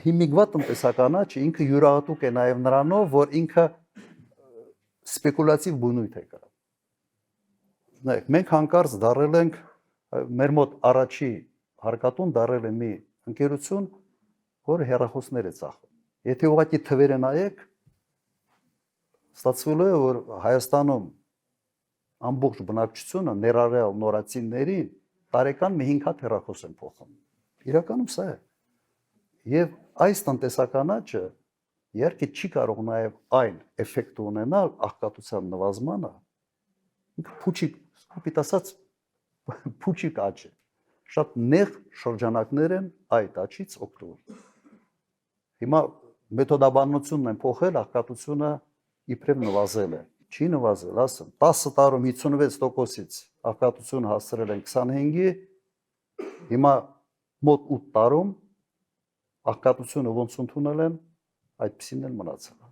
հիմիկվա տնտեսականա չէ, ինքը յուրահատուկ է նաև նրանով, որ ինքը սպեկուլատիվ բնույթ է կրում։ Նայեք, մենք հանկարծ դարել ենք մեր մոտ առաջի հարկատուն դարել է մի ընկերություն, որը հեռախոսներ է ծախում։ Եթե ուղղակի թվերը նայեք, ստացվելու է, որ Հայաստանում ամբողջ բնակչությունը ներառյալ նորածիններին տարեկան մի 5 հատ հեռախոս են փոխում։ Իրականում սա է։ Եվ այս տնտեսականաճը իհարկե չի կարող նաև այն էֆեկտը ունենալ աղքատության նվազմանը, ինքը փուչիկ, կոպիտ ասած, փուչիկ աճ է։ Շատ նեղ շրջանակներ են այդ աճից օգտվում։ Հիմա մեթոդաբանությունն են փոխել, աղքատությունը իբրև նվազել է։ Չի նվազել, ասեմ, 10 տարում 56%-ից աղքատությունը հասցրել են 25-ի, հիմա մոտ 8 տարում աղքատությունը ոնց ընդունել են, այդպեսին էլ մնացել է։